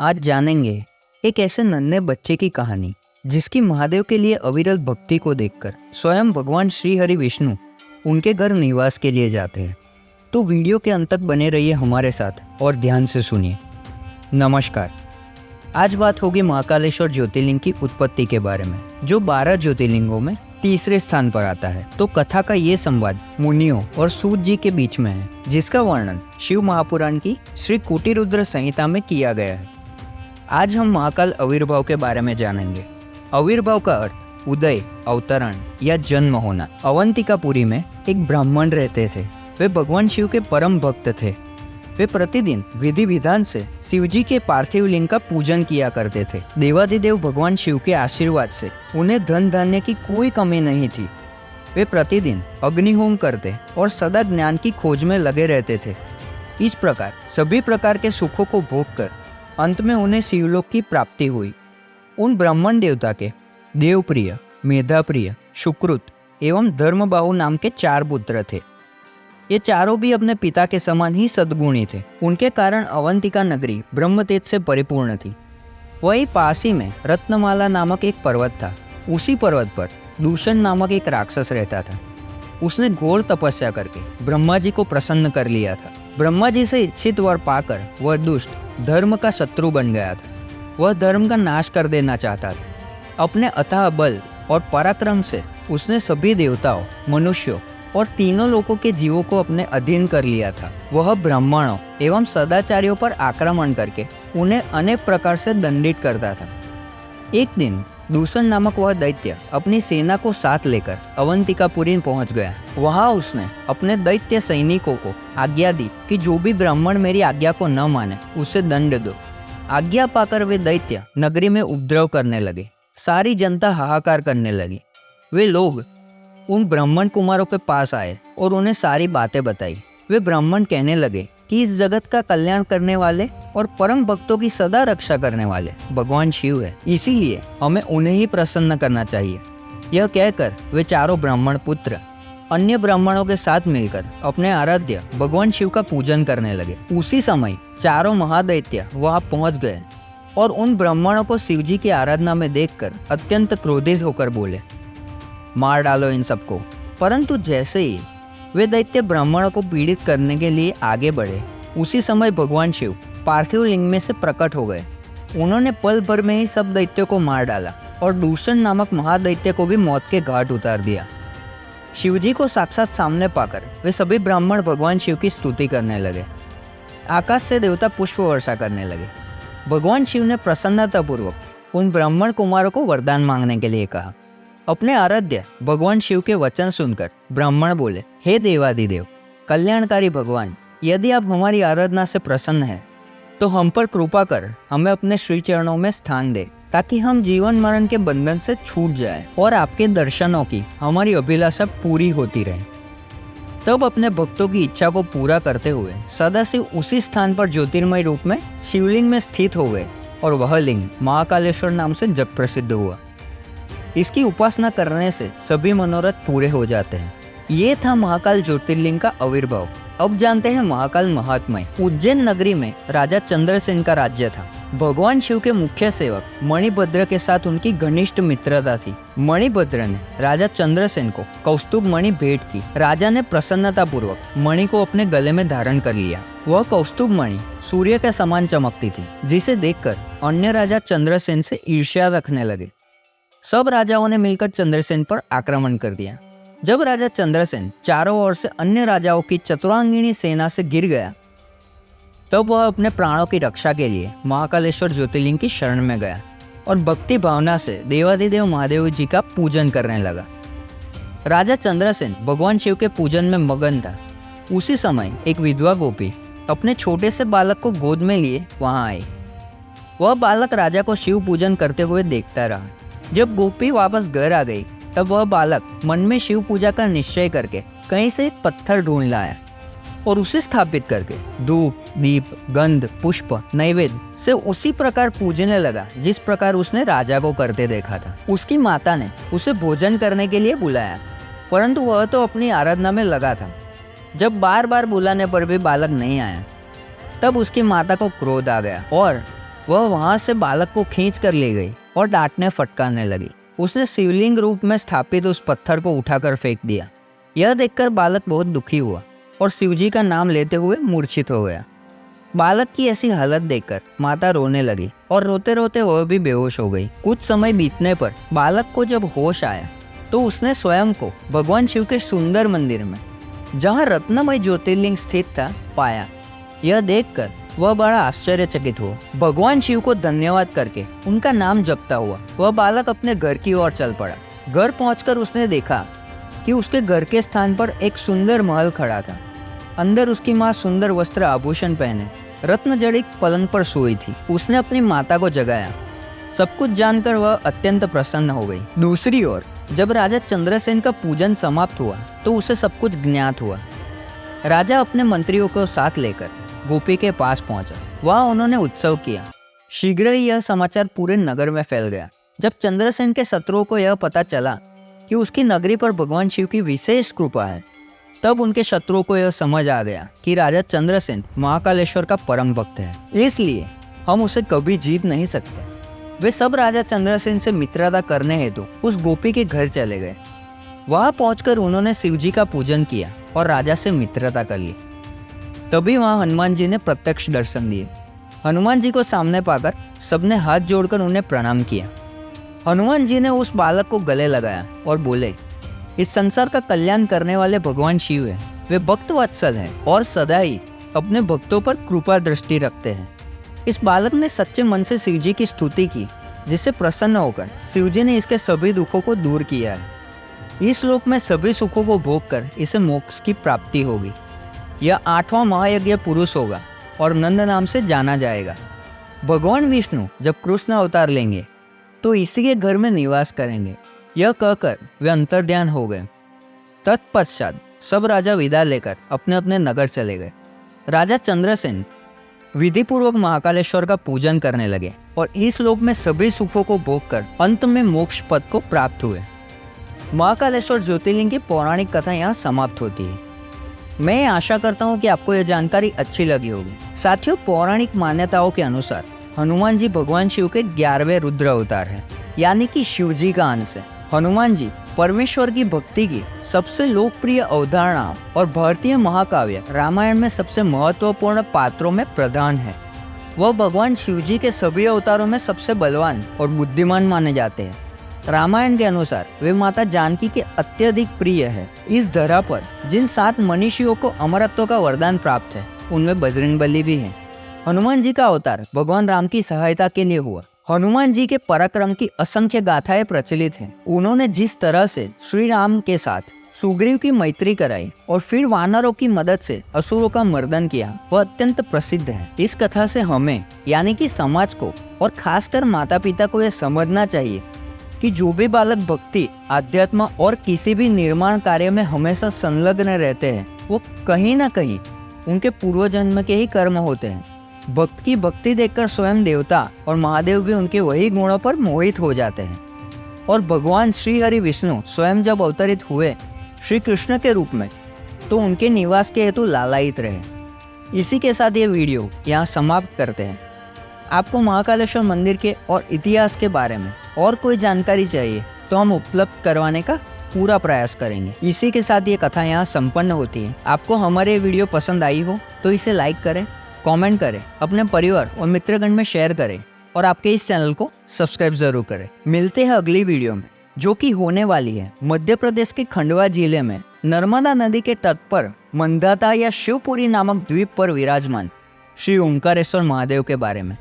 आज जानेंगे एक ऐसे नन्हे बच्चे की कहानी जिसकी महादेव के लिए अविरल भक्ति को देखकर स्वयं भगवान श्री हरि विष्णु उनके घर निवास के लिए जाते हैं। तो वीडियो के अंत तक बने रहिए हमारे साथ और ध्यान से सुनिए। नमस्कार, आज बात होगी महाकालेश्वर ज्योतिर्लिंग की उत्पत्ति के बारे में, जो 12 ज्योतिर्लिंगों में तीसरे स्थान पर आता है। तो कथा का ये संवाद मुनियों और सूत जी के बीच में है, जिसका वर्णन शिव महापुराण की श्री कुटिरुद्र संहिता में किया गया है। आज हम महाकाल आविर्भाव के बारे में जानेंगे। आविर्भाव का अर्थ उदय, अवतरण या जन्म होना। अवंतिकापुरी में एक ब्राह्मण रहते थे। वे भगवान शिव के परम भक्त थे। वे प्रतिदिन विधि विधान से शिव जी के पार्थिव लिंग का पूजन किया करते थे। देवाधिदेव भगवान शिव के आशीर्वाद से उन्हें धन धान्य की कोई कमी नहीं थी। वे प्रतिदिन अग्निहोम करते और सदा ज्ञान की खोज में लगे रहते थे। इस प्रकार सभी प्रकार के सुखों को भोग कर अंत में उन्हें शिवलोक की प्राप्ति हुई। उन ब्राह्मण देवता के देवप्रिय, मेधाप्रिय, सुकृत एवं धर्मबाहु नाम के 4 पुत्र थे। ये चारों भी अपने पिता के समान ही सद्गुणी थे। उनके कारण अवंतिका नगरी ब्रह्मतेज से परिपूर्ण थी। वही पास ही में रत्नमाला नामक एक पर्वत था। उसी पर्वत पर दूषण नामक एक राक्षस रहता था। उसने घोर तपस्या करके ब्रह्मा जी को प्रसन्न कर लिया था। ब्रह्मा जी से इच्छित वर पाकर वह दुष्ट धर्म का शत्रु बन गया था। वह धर्म का नाश कर देना चाहता था। अपने अथाह बल और पराक्रम से उसने सभी देवताओं, मनुष्यों और तीनों लोकों के जीवों को अपने अधीन कर लिया था। वह ब्राह्मणों एवं सदाचारियों पर आक्रमण करके उन्हें अनेक प्रकार से दंडित करता था। एक दिन दूषण नामक वह दैत्य अपनी सेना को साथ लेकर अवंतिकापुरी पहुंच गया। वहां उसने अपने दैत्य सैनिकों को आज्ञा दी कि जो भी ब्राह्मण मेरी आज्ञा को न माने उसे दंड दो। आज्ञा पाकर वे दैत्य नगरी में उपद्रव करने लगे। सारी जनता हाहाकार करने लगी। वे लोग उन ब्राह्मण कुमारों के पास आए और उन्हें सारी बातें बताई। वे ब्राह्मण कहने लगे कि इस जगत का कल्याण करने वाले और परम भक्तों की सदा रक्षा करने वाले भगवान शिव है, इसीलिए हमें उन्हें ही प्रसन्न करना चाहिए। यह कहकर वे चारों ब्राह्मण पुत्र अन्य ब्राह्मणों के साथ मिलकर अपने आराध्य भगवान शिव का पूजन करने लगे। उसी समय चारों महादैत्य वहां पहुंच गए और उन ब्राह्मणों को शिव जी की आराधना में देखकर अत्यंत क्रोधित होकर बोले, मार डालो इन सबको। परंतु जैसे ही वे दैत्य ब्राह्मणों को पीड़ित करने के लिए आगे बढ़े, उसी समय भगवान शिव पार्थिव लिंग में से प्रकट हो गए। उन्होंने पल भर में ही सब दैत्यों को मार डाला और दूषण नामक महादैत्य को भी मौत के घाट उतार दिया। शिवजी को साक्षात सामने पाकर वे सभी ब्राह्मण भगवान शिव की स्तुति करने लगे। आकाश से देवता पुष्प वर्षा करने लगे। भगवान शिव ने प्रसन्नतापूर्वक उन ब्राह्मण कुमारों को वरदान मांगने के लिए कहा। अपने आराध्य भगवान शिव के वचन सुनकर ब्राह्मण बोले, हे देवाधिदेव, कल्याणकारी भगवान, यदि आप हमारी आराधना से प्रसन्न हैं तो हम पर कृपा कर हमें अपने श्री चरणों में स्थान दे, ताकि हम जीवन मरण के बंधन से छूट जाएं और आपके दर्शनों की हमारी अभिलाषा पूरी होती रहे। तब अपने भक्तों की इच्छा को पूरा करते हुए सदाशिव उसी स्थान पर ज्योतिर्मय रूप में शिवलिंग में स्थित हो गए और वह लिंग महाकालेश्वर नाम से जग प्रसिद्ध हुआ। इसकी उपासना करने से सभी मनोरथ पूरे हो जाते हैं। ये था महाकाल ज्योतिर्लिंग का आविर्भाव। अब जानते हैं महाकाल महात्म्य। उज्जैन नगरी में राजा चंद्रसेन का राज्य था। भगवान शिव के मुख्य सेवक मणिभद्र के साथ उनकी घनिष्ठ मित्रता थी। मणिभद्र ने राजा चंद्रसेन को कौस्तुभ मणि भेंट की। राजा ने प्रसन्नता पूर्वक मणि को अपने गले में धारण कर लिया। वह कौस्तुभ मणि सूर्य के समान चमकती थी, जिसे देखकर अन्य राजा चंद्रसेन से ईर्ष्या रखने लगे। सब राजाओं ने मिलकर चंद्रसेन पर आक्रमण कर दिया। जब राजा चंद्रसेन चारों ओर से अन्य राजाओं की चतुरांगिनी सेना से घिर गया, तब वह अपने प्राणों की रक्षा के लिए महाकालेश्वर ज्योतिर्लिंग की शरण में गया और भक्ति भावना से देवाधिदेव महादेव जी का पूजन करने लगा। राजा चंद्रसेन भगवान शिव के पूजन में मगन था। उसी समय एक विधवा गोपी अपने छोटे से बालक को गोद में लिए वहां आई। वह बालक राजा को शिव पूजन करते हुए देखता रहा। जब गोपी वापस घर आ गई, तब वह बालक मन में शिव पूजा का निश्चय करके कहीं से एक पत्थर ढूंढ लाया और उसे स्थापित करके धूप, दीप, गंध, पुष्प, नैवेद्य से उसी प्रकार पूजने लगा जिस प्रकार उसने राजा को करते देखा था। उसकी माता ने उसे भोजन करने के लिए बुलाया, परंतु वह तो अपनी आराधना में लगा था। जब बार बार बुलाने पर भी बालक नहीं आया, तब उसकी माता को क्रोध आ गया और वह वहां से बालक को खींच कर ले गई और डांटने फटकारने लगी। उसने शिवलिंग रूप में स्थापित उस पत्थर को उठाकर फेंक दिया। यह देखकर बालक बहुत दुखी हुआ और शिवजी का नाम लेते हुए मूर्छित हो गया। बालक की ऐसी हालत देखकर माता रोने लगी और रोते रोते वह भी बेहोश हो गई। कुछ समय बीतने पर बालक को जब होश आया तो उसने स्वयं को भगवान शिव के सुंदर मंदिर में, जहाँ रत्नमय ज्योतिर्लिंग स्थित था, पाया। यह देखकर वह बड़ा आश्चर्यचकित हुआ। भगवान शिव को धन्यवाद करके उनका नाम जपता हुआ वह बालक अपने घर की ओर चल पड़ा। घर पहुंचकर उसने देखा कि उसके घर के स्थान पर एक सुंदर महल खड़ा था। अंदर उसकी माँ सुंदर वस्त्र आभूषण पहने रत्न जड़ित पलंग पर सोई थी। उसने अपनी माता को जगाया। सब कुछ जानकर वह अत्यंत प्रसन्न हो गई। दूसरी ओर जब राजा चंद्रसेन का पूजन समाप्त हुआ तो उसे सब कुछ ज्ञात हुआ। राजा अपने मंत्रियों को साथ लेकर गोपी के पास पहुंचा। वहां उन्होंने उत्सव किया। शीघ्र ही यह समाचार पूरे नगर में फैल गया। जब चंद्रसेन के शत्रुओं को यह पता चला कि उसकी नगरी पर भगवान शिव की विशेष कृपा है, तब उनके शत्रुओं को यह समझ आ गया कि राजा चंद्रसेन महाकालेश्वर का परम भक्त है, इसलिए हम उसे कभी जीत नहीं सकते। वे सब राजा चंद्रसेन से मित्रता करने हेतु उस गोपी के घर चले गए। वहां पहुंचकर उन्होंने शिवजी का पूजन किया और राजा से मित्रता कर ली। तभी वहां हनुमान जी ने प्रत्यक्ष दर्शन दिए। हनुमान जी को सामने पाकर सबने हाथ जोड़कर उन्हें प्रणाम किया। हनुमान जी ने उस बालक को गले लगाया और बोले, इस संसार का कल्याण करने वाले भगवान शिव है। वे भक्त वत्सल हैं और सदा ही अपने भक्तों पर कृपा दृष्टि रखते हैं। इस बालक ने सच्चे मन से शिवजी की स्तुति की, जिससे प्रसन्न होकर शिवजी ने इसके सभी दुखों को दूर किया है। इस लोक में सभी सुखों को भोग कर इसे मोक्ष की प्राप्ति होगी। यह 8वां महायज्ञ पुरुष होगा और नंद नाम से जाना जाएगा। भगवान विष्णु जब कृष्ण अवतार लेंगे तो इसी के घर में निवास करेंगे। यह कहकर वे अंतर्ध्यान हो गए। तत्पश्चात सब राजा विदा लेकर अपने अपने नगर चले गए। राजा चंद्रसेन विधि पूर्वक महाकालेश्वर का पूजन करने लगे और इस लोक में सभी सुखों को भोग कर अंत में मोक्ष पद को प्राप्त हुए। महाकालेश्वर ज्योतिर्लिंग की पौराणिक कथा यहाँ समाप्त होती है। मैं आशा करता हूँ कि आपको यह जानकारी अच्छी लगी होगी। साथियों, पौराणिक मान्यताओं के अनुसार हनुमान जी भगवान शिव के 11वें रुद्र अवतार हैं, यानी कि शिव जी का अंश है। हनुमान जी परमेश्वर की भक्ति की सबसे लोकप्रिय अवधारणा और भारतीय महाकाव्य रामायण में सबसे महत्वपूर्ण पात्रों में प्रधान है। वह भगवान शिव जी के सभी अवतारों में सबसे बलवान और बुद्धिमान माने जाते हैं। रामायण के अनुसार वे माता जानकी के अत्यधिक प्रिय है। इस धरा पर जिन 7 मनीषियों को अमरत्व का वरदान प्राप्त है, उनमें बजरंगबली भी है। हनुमान जी का अवतार भगवान राम की सहायता के लिए हुआ। हनुमान जी के पराक्रम की असंख्य गाथाएं प्रचलित हैं। उन्होंने जिस तरह से श्री राम के साथ सुग्रीव की मैत्री कराई और फिर वानरों की मदद से असुरों का मर्दन किया, वह अत्यंत प्रसिद्ध है। इस कथा से हमें यानी कि समाज को और खासकर माता पिता को यह समझना चाहिए कि जो भी बालक भक्ति, आध्यात्म और किसी भी निर्माण कार्य में हमेशा संलग्न रहते हैं, वो कहीं ना कहीं उनके पूर्व जन्म के ही कर्म होते हैं। भक्त की भक्ति देखकर स्वयं देवता और महादेव भी उनके वही गुणों पर मोहित हो जाते हैं। और भगवान श्री हरि विष्णु स्वयं जब अवतरित हुए श्री कृष्ण के रूप में, तो उनके निवास के हेतु लालायित रहे। इसी के साथ ये वीडियो यहाँ समाप्त करते हैं। आपको महाकालेश्वर मंदिर के और इतिहास के बारे में और कोई जानकारी चाहिए तो हम उपलब्ध करवाने का पूरा प्रयास करेंगे। इसी के साथ ये कथा यहाँ संपन्न होती है। आपको हमारे वीडियो पसंद आई हो तो इसे लाइक करें, कमेंट करें, अपने परिवार और मित्रगण में शेयर करें और आपके इस चैनल को सब्सक्राइब जरूर करें। मिलते हैं अगली वीडियो में, जो कि होने वाली है मध्य प्रदेश के खंडवा जिले में नर्मदा नदी के तट पर मंदाता या शिवपुरी नामक द्वीप पर विराजमान श्री ओंकारेश्वर महादेव के बारे में।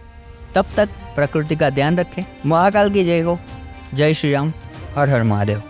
तब तक प्रकृति का ध्यान रखें। महाकाल की जय हो। जय श्री राम। हर हर महादेव।